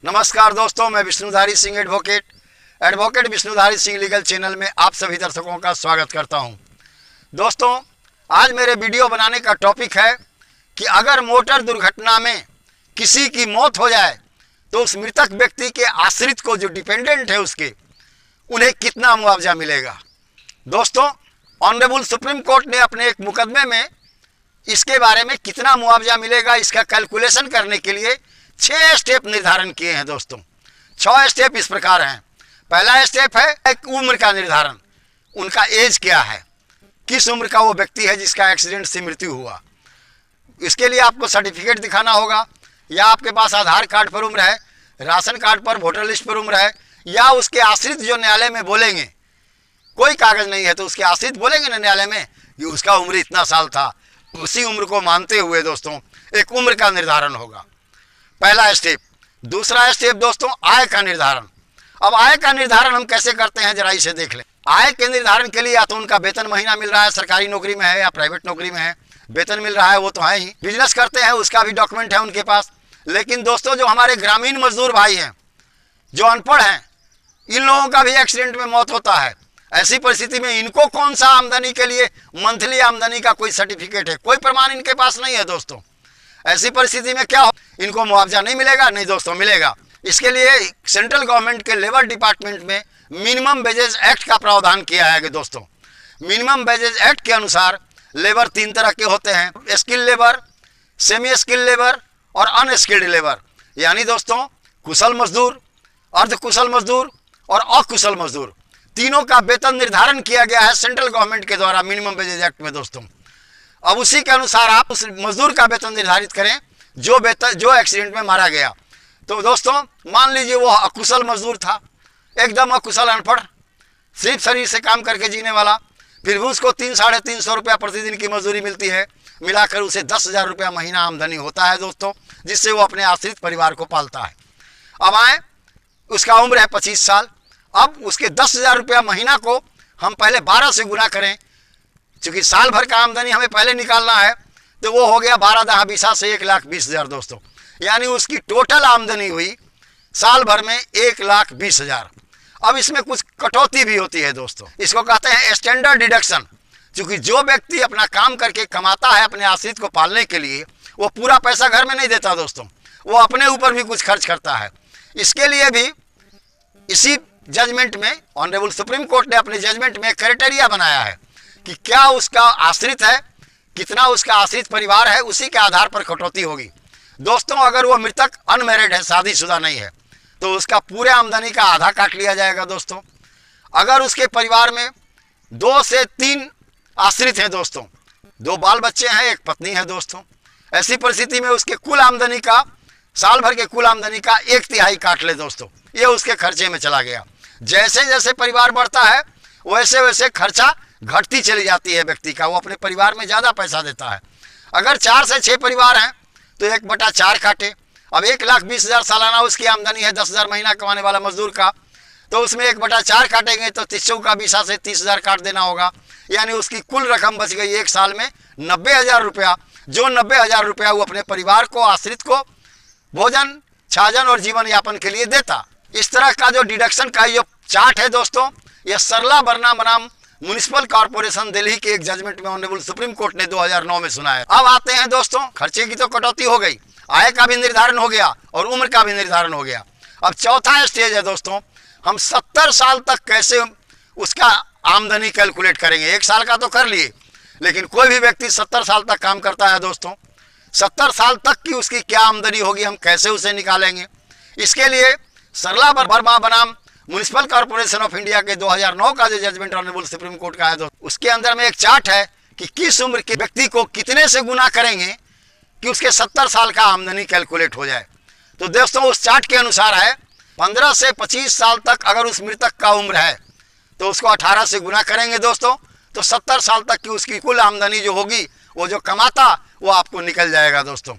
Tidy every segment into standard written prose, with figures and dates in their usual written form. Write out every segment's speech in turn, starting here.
नमस्कार दोस्तों, मैं Vishnudhari Singh advocate Vishnudhari Singh legal channel में आप सभी दर्शकों का स्वागत करता हूं। दोस्तों, आज मेरे वीडियो बनाने का टॉपिक है कि अगर मोटर दुर्घटना में किसी की मौत हो जाए तो उस मृतक व्यक्ति के आश्रित को, जो डिपेंडेंट है उसके, उन्हें कितना मुआवजा मिलेगा। दोस्तों, ऑनरेबल सुप्रीम कोर्ट ने अपने एक मुकदमे में इसके बारे में कितना मुआवजा मिलेगा इसका कैलकुलेशन करने के लिए 6 स्टेप निर्धारण किए हैं। दोस्तों, 6 स्टेप इस प्रकार हैं। पहला स्टेप है एक उम्र का निर्धारण, उनका एज क्या है, किस उम्र का वो व्यक्ति है जिसका एक्सीडेंट से मृत्यु हुआ। इसके लिए आपको सर्टिफिकेट दिखाना होगा, या आपके पास आधार कार्ड पर उम्र है, राशन कार्ड पर, वोटर लिस्ट पर उम्र है, या उसके आश्रित जो न्यायालय में बोलेंगे, कोई कागज नहीं है तो उसके आश्रित बोलेंगे ना न्यायालय में कि उसका उम्र इतना साल था, उसी उम्र को मानते हुए दोस्तों एक उम्र का निर्धारण होगा, पहला स्टेप। दूसरा स्टेप दोस्तों, आय का निर्धारण। अब आय का निर्धारण हम कैसे करते हैं, जरा इसे देख लें। आय के निर्धारण के लिए या तो उनका वेतन महीना मिल रहा है, सरकारी नौकरी में है या प्राइवेट नौकरी में है, वेतन मिल रहा है वो तो है ही, बिजनेस करते हैं उसका भी डॉक्यूमेंट है उनके पास। लेकिन दोस्तों, जो हमारे ग्रामीण मजदूर भाई हैं, जो अनपढ़ हैं, इन लोगों का भी एक्सीडेंट में मौत होता है। ऐसी परिस्थिति में इनको कौन सा आमदनी के लिए मंथली आमदनी का कोई सर्टिफिकेट है, कोई प्रमाण इनके पास नहीं है। दोस्तों, ऐसी परिस्थिति में क्या हो, इनको मुआवजा नहीं मिलेगा? नहीं दोस्तों, मिलेगा। इसके लिए सेंट्रल गवर्नमेंट के लेबर डिपार्टमेंट में मिनिमम वेजेस एक्ट का प्रावधान किया है कि दोस्तों, मिनिमम वेजेस एक्ट के अनुसार लेबर 3 तरह के होते हैं, skill labour, semi skill labour और अनस्किल्ड लेबर। यानी दोस्तों, कुशल मजदूर, अर्धकुशल मजदूर और अकुशल मजदूर, तीनों का वेतन निर्धारण किया गया है सेंट्रल गवर्नमेंट के द्वारा मिनिमम वेजेस एक्ट में। दोस्तों, अब उसी के अनुसार आप उस मजदूर का वेतन निर्धारित करें जो एक्सीडेंट में मारा गया। तो दोस्तों, मान लीजिए वो अकुशल मजदूर था, एकदम अकुशल, अनपढ़, सिर्फ शरीर से काम करके जीने वाला, फिर भी उसको 300-350 रुपया प्रतिदिन की मजदूरी मिलती है, मिलाकर उसे 10,000 रुपया महीना आमदनी होता है दोस्तों, जिससे वो अपने आश्रित परिवार को पालता है। अब आए, उसका उम्र है 25 साल। अब उसके 10,000 रुपया महीना को हम पहले 12 से गुना करें, क्योंकि साल भर का आमदनी हमें पहले निकालना है, तो वो हो गया 12×10 से 1,20,000 दोस्तों। यानी उसकी टोटल आमदनी हुई साल भर में 1,20,000। अब इसमें कुछ कटौती भी होती है दोस्तों, इसको कहते हैं स्टैंडर्ड डिडक्शन। क्योंकि जो व्यक्ति अपना काम करके कमाता है अपने आश्रित को पालने के लिए, वो पूरा पैसा घर में नहीं देता दोस्तों, वो अपने ऊपर भी कुछ खर्च करता है। इसके लिए भी इसी जजमेंट में ऑनरेबल सुप्रीम कोर्ट ने अपने जजमेंट में क्राइटेरिया बनाया है कि क्या उसका आश्रित है, कितना उसका आश्रित परिवार है, उसी के आधार पर कटौती होगी। दोस्तों, अगर वो मृतक अनमैरिड है, शादीशुदा नहीं है, तो उसका पूरे आमदनी का आधा काट लिया जाएगा दोस्तों। अगर उसके परिवार में 2 से 3 आश्रित हैं दोस्तों, 2 बाल बच्चे हैं, 1 पत्नी है दोस्तों, ऐसी परिस्थिति में उसके कुल आमदनी का, साल भर के कुल आमदनी का 1/3 काट ले दोस्तों, ये उसके खर्चे में चला गया। जैसे जैसे परिवार बढ़ता है वैसे वैसे खर्चा घटती चली जाती है व्यक्ति का, वो अपने परिवार में ज़्यादा पैसा देता है। अगर 4 से 6 परिवार हैं तो 1/4 काटे। अब 1,20,000 सालाना उसकी आमदनी है, 10,000 महीना कमाने वाला मजदूर का, तो उसमें 1/4 काटेंगे तो 30 का 20 से 30,000 काट देना होगा। यानी उसकी कुल रकम बच गई एक साल में 90,000 रुपया, जो 90,000 रुपया वो अपने परिवार को, आश्रित को भोजन, छाजन और जीवन यापन के लिए देता। इस तरह का जो डिडक्शन का ये चार्ट है दोस्तों, यह सरला बरना बनाम म्युनिसिपल कॉर्पोरेशन दिल्ली के एक जजमेंट में ऑनरेबल सुप्रीम कोर्ट ने 2009 में सुना है। अब आते हैं दोस्तों, खर्चे की तो कटौती हो गई, आय का भी निर्धारण हो गया और उम्र का भी निर्धारण हो गया। अब चौथा स्टेज है दोस्तों, हम 70 साल तक कैसे उसका आमदनी कैलकुलेट करेंगे। 1 साल का तो कर लिए, लेकिन कोई भी व्यक्ति 70 साल तक काम करता है दोस्तों, 70 साल तक की उसकी क्या आमदनी होगी, हम कैसे उसे निकालेंगे। इसके लिए सरला बरना बनाम म्युनिसिपल कॉर्पोरेशन ऑफ इंडिया के 2009 का जो जजमेंट ऑनरेबल सुप्रीम कोर्ट का है दोस्तों, उसके अंदर में एक चार्ट है कि किस उम्र के व्यक्ति को कितने से गुना करेंगे कि उसके 70 साल का आमदनी कैलकुलेट हो जाए। तो दोस्तों, उस चार्ट के अनुसार है 15 से 25 साल तक अगर उस मृतक का उम्र है तो उसको 18 से गुना करेंगे दोस्तों, तो 70 साल तक की उसकी कुल आमदनी जो होगी, वो जो कमाता वो आपको निकल जाएगा दोस्तों।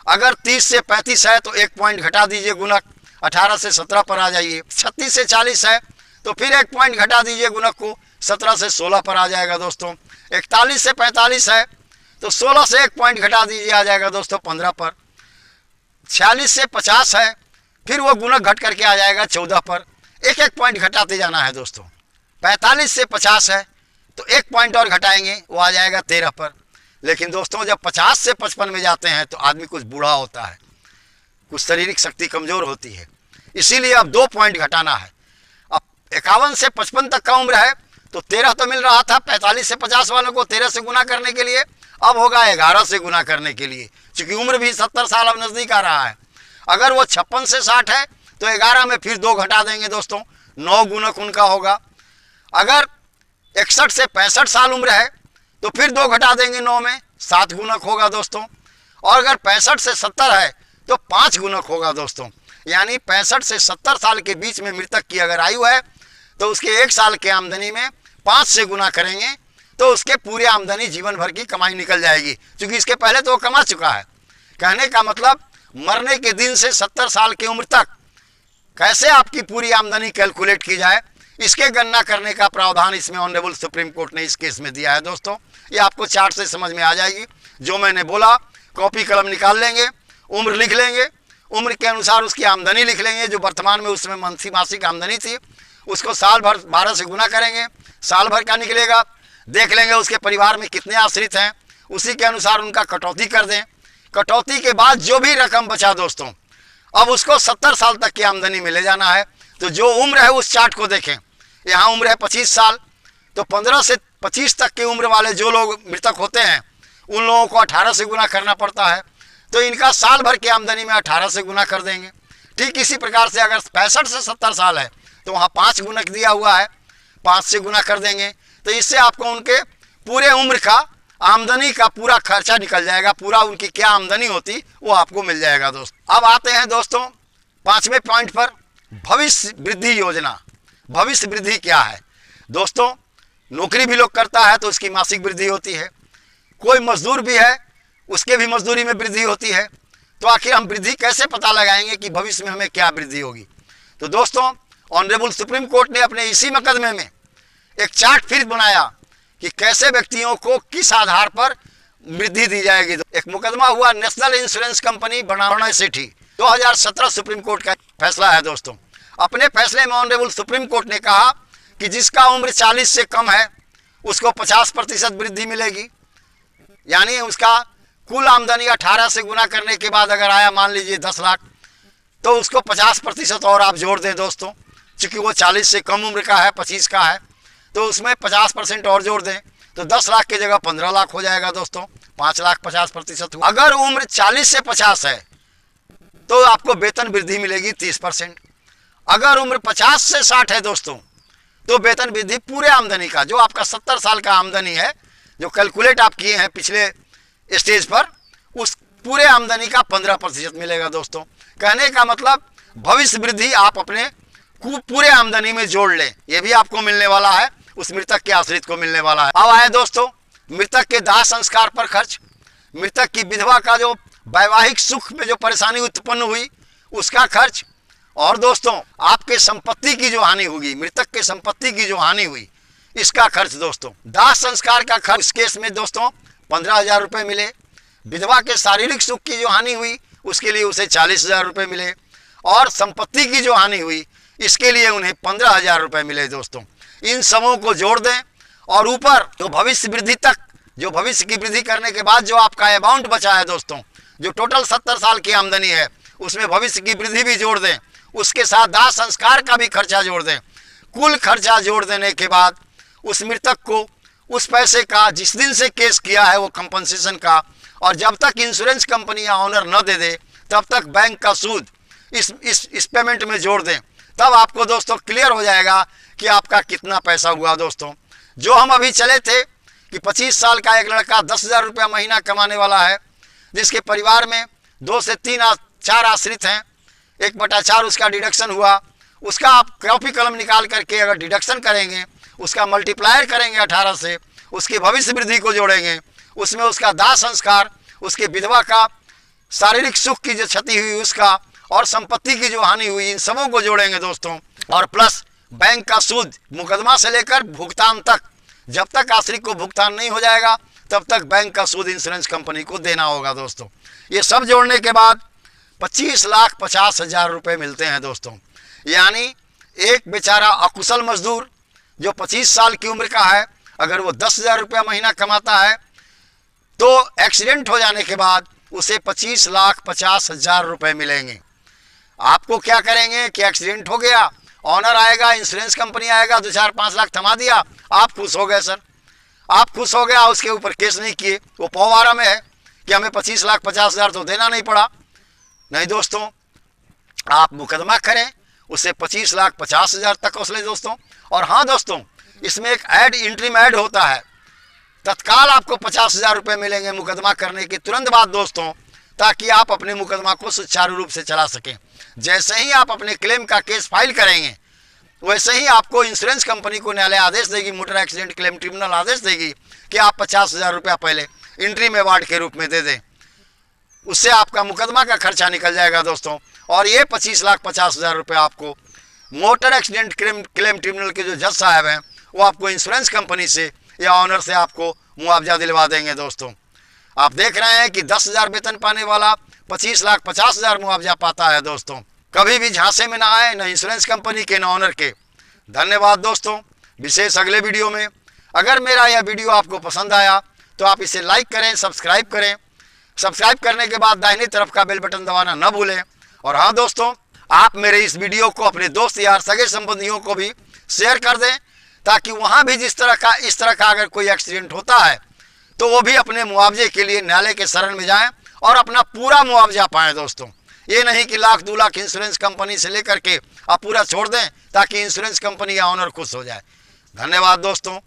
अगर 30 से 35 है तो 1 पॉइंट घटा दीजिए गुणक, 18 से 17 पर आ जाइए। 36 से 40 है तो फिर 1 पॉइंट घटा दीजिए गुणक को, 17 से 16 पर आ जाएगा दोस्तों। 41 से 45 है तो 16 से 1 पॉइंट घटा दीजिए, आ जाएगा दोस्तों 15 पर। 46 से 50 है फिर वो गुणक घट करके आ जाएगा 14 पर। एक एक पॉइंट घटाते जाना है दोस्तों। 45 से 50 है तो एक पॉइंट और घटाएंगे, वो आ जाएगा 13 पर। लेकिन दोस्तों जब 50 से 55 में जाते हैं तो आदमी कुछ बूढ़ा होता है, कुछ शारीरिक शक्ति कमज़ोर होती है, इसीलिए अब 2 पॉइंट घटाना है। अब 51 से 55 तक का उम्र है तो 13 तो मिल रहा था 45 से 50 वालों को 13 से गुना करने के लिए, अब होगा 11 से गुना करने के लिए, क्योंकि उम्र भी 70 साल अब नज़दीक आ रहा है। अगर वो 56 से 60 है तो 11 में फिर 2 घटा देंगे दोस्तों, 9 गुणक उनका होगा। अगर 61 से 65 साल उम्र है तो फिर 2 घटा देंगे 9 में, 7 गुणक होगा दोस्तों। और अगर 65 से 70 है तो 5 गुणक होगा दोस्तों। यानी 65 से 70 साल के बीच में मृतक की अगर आयु है तो उसके 1 साल के आमदनी में 5 से गुना करेंगे तो उसके पूरे आमदनी जीवन भर की कमाई निकल जाएगी, क्योंकि इसके पहले तो वो कमा चुका है। कहने का मतलब मरने के दिन से 70 साल की उम्र तक कैसे आपकी पूरी आमदनी कैलकुलेट की जाए, इसके गणना करने का प्रावधान इसमें ऑनरेबल सुप्रीम कोर्ट ने इस केस में दिया है दोस्तों। ये आपको चार्ट से समझ में आ जाएगी। जो मैंने बोला, कॉपी कलम निकाल लेंगे, उम्र लिख लेंगे, उम्र के अनुसार उसकी आमदनी लिख लेंगे, जो वर्तमान में उसमें मासिक आमदनी थी उसको साल भर 12 से गुना करेंगे, साल भर का निकलेगा। देख लेंगे उसके परिवार में कितने आश्रित हैं, उसी के अनुसार उनका कटौती कर दें। कटौती के बाद जो भी रकम बचा दोस्तों, अब उसको 70 साल तक की आमदनी में ले जाना है। तो जो उम्र है उस चार्ट को देखें, यहाँ उम्र है 25 साल, तो 15 से 25 तक की उम्र वाले जो लोग मृतक होते हैं उन लोगों को 18 से गुना करना पड़ता है। तो इनका साल भर की आमदनी में 18 से गुना कर देंगे। ठीक इसी प्रकार से अगर 65 से 70 साल है तो वहाँ 5 गुणक दिया हुआ है, 5 से गुना कर देंगे। तो इससे आपको उनके पूरे उम्र का आमदनी का पूरा खर्चा निकल जाएगा, पूरा उनकी क्या आमदनी होती वो आपको मिल जाएगा दोस्तों। अब आते हैं दोस्तों 5वें पॉइंट पर, भविष्य वृद्धि योजना। भविष्य वृद्धि क्या है दोस्तों? नौकरी भी लोग करता है तो उसकी मासिक वृद्धि होती है, कोई मजदूर भी है उसके भी मजदूरी में वृद्धि होती है। तो आखिर हम वृद्धि कैसे पता लगाएंगे कि भविष्य में हमें क्या वृद्धि होगी? तो दोस्तों ऑनरेबल सुप्रीम कोर्ट ने अपने इसी मुकदमे में एक चार्ट फिर बनाया कि कैसे व्यक्तियों को किस आधार पर वृद्धि दी जाएगी। एक मुकदमा हुआ नेशनल इंश्योरेंस कंपनी बनारौना सिटी, 2017 सुप्रीम कोर्ट का फैसला है दोस्तों। अपने फैसले में ऑनरेबल सुप्रीम कोर्ट ने कहा कि जिसका उम्र 40 से कम है उसको 50% वृद्धि मिलेगी। यानी उसका कुल आमदनी 18 से गुना करने के बाद अगर आया मान लीजिए 10 लाख, तो उसको 50% और आप जोड़ दें दोस्तों, चूँकि वो 40 से कम उम्र का है, 25 का है, तो उसमें 50% और जोड़ दें तो 10 लाख की जगह 15 लाख हो जाएगा दोस्तों। 5 लाख 50% हुआ। अगर उम्र 40 से 50 है तो आपको वेतन वृद्धि मिलेगी 30%। अगर उम्र 50 से 60 है दोस्तों तो वेतन वृद्धि पूरे आमदनी का, जो आपका 70 साल का आमदनी है, जो कैलकुलेट आप किए हैं पिछले स्टेज पर, उस पूरे आमदनी का 15% मिलेगा दोस्तों। कहने का मतलब भविष्य वृद्धि आप अपने पूरे आमदनी में जोड़ लें, ये भी आपको मिलने वाला है, उस मृतक के आश्रित को मिलने वाला है। अब आए दोस्तों मृतक के दाह संस्कार पर खर्च, मृतक की विधवा का जो वैवाहिक सुख में जो परेशानी उत्पन्न हुई उसका खर्च, और दोस्तों आपके संपत्ति की जो हानि होगी, मृतक के संपत्ति की जो हानि हुई इसका खर्च दोस्तों। दाह संस्कार का खर्च इस केस में दोस्तों 15,000 रुपये मिले। विधवा के शारीरिक सुख की जो हानि हुई उसके लिए उसे 40,000 रुपये मिले, और संपत्ति की जो हानि हुई इसके लिए उन्हें 15,000 रुपये मिले दोस्तों। इन सबों को जोड़ दें और ऊपर तो भविष्य वृद्धि तक, जो भविष्य की वृद्धि करने के बाद जो आपका अमाउंट बचा है दोस्तों, जो टोटल 70 साल की आमदनी है उसमें भविष्य की वृद्धि भी जोड़ दें, उसके साथ दाह संस्कार का भी खर्चा जोड़ दें। कुल खर्चा जोड़ देने के बाद उस मृतक को उस पैसे का, जिस दिन से केस किया है वो कंपनसेशन का, और जब तक इंश्योरेंस कंपनी या ऑनर न दे दे तब तक बैंक का सूद इस पेमेंट में जोड़ दें। तब आपको दोस्तों क्लियर हो जाएगा कि आपका कितना पैसा हुआ दोस्तों। जो हम अभी चले थे कि 25 साल का एक लड़का 10,000 रुपया महीना कमाने वाला है, जिसके परिवार में 2 से 4 आश्रित हैं, 1/4 उसका डिडक्शन हुआ। उसका आप कॉपी कलम निकाल करके अगर डिडक्शन करेंगे, उसका मल्टीप्लायर करेंगे 18 से, उसकी भविष्य वृद्धि को जोड़ेंगे, उसमें उसका दाह संस्कार, उसके विधवा का शारीरिक सुख की जो क्षति हुई उसका, और संपत्ति की जो हानि हुई, इन सबों को जोड़ेंगे दोस्तों, और प्लस बैंक का सूद मुकदमा से लेकर भुगतान तक। जब तक आश्रित को भुगतान नहीं हो जाएगा तब तक बैंक का सूद इंश्योरेंस कंपनी को देना होगा दोस्तों। ये सब जोड़ने के बाद 25,50,000 रुपये मिलते हैं दोस्तों। यानी एक बेचारा अकुशल मजदूर जो 25 साल की उम्र का है, अगर वो 10,000 रुपया महीना कमाता है तो एक्सीडेंट हो जाने के बाद उसे 25,50,000 रुपये मिलेंगे। आपको क्या करेंगे कि एक्सीडेंट हो गया, ऑनर आएगा, इंश्योरेंस कंपनी आएगा, 2-4-5 लाख थमा दिया, आप खुश हो गए सर, आप खुश हो गया, उसके ऊपर केस नहीं किए, वो पौवारा में है कि हमें 25,50,000 तो देना नहीं पड़ा। नहीं दोस्तों, आप मुकदमा करें, उसे 25,50,000 तक वसूले दोस्तों। और हाँ दोस्तों, इसमें एक ऐड इंट्रीम ऐड होता है, तत्काल आपको 50,000 रुपये मिलेंगे मुकदमा करने के तुरंत बाद दोस्तों, ताकि आप अपने मुकदमा को सुचारू रूप से चला सकें। जैसे ही आप अपने क्लेम का केस फाइल करेंगे, वैसे ही आपको इंश्योरेंस कंपनी को न्यायालय आदेश देगी, मोटर एक्सीडेंट क्लेम ट्रिब्यूनल आदेश देगी कि आप 50,000 रुपया पहले इंट्रीम अवार्ड के रूप में दे दें। उससे आपका मुकदमा का खर्चा निकल जाएगा दोस्तों। और ये 25,50,000 रुपये आपको मोटर एक्सीडेंट क्लेम ट्रिब्यूनल के जो जज साहब हैं, वो आपको इंश्योरेंस कंपनी से या ऑनर से आपको मुआवजा दिलवा देंगे दोस्तों। आप देख रहे हैं कि 10,000 वेतन पाने वाला 25,50,000 मुआवजा पाता है दोस्तों। कभी भी झांसे में ना आए, न इंश्योरेंस कंपनी के न ऑनर के। धन्यवाद दोस्तों। विशेष अगले वीडियो में। अगर मेरा यह वीडियो आपको पसंद आया तो आप इसे लाइक करें, सब्सक्राइब करें। सब्सक्राइब करने के बाद दाहिनी तरफ का बेल बटन दबाना न भूलें। और हाँ दोस्तों, आप मेरे इस वीडियो को अपने दोस्त यार सगे संबंधियों को भी शेयर कर दें, ताकि वहाँ भी इस तरह का अगर कोई एक्सीडेंट होता है तो वो भी अपने मुआवजे के लिए न्यायालय के शरण में जाएं और अपना पूरा मुआवजा पाएं दोस्तों। ये नहीं कि 1,00,000 2 लाख इंश्योरेंस कंपनी से लेकर के आप पूरा छोड़ दें ताकि इंश्योरेंस कंपनी या ऑनर खुश हो जाए। धन्यवाद दोस्तों।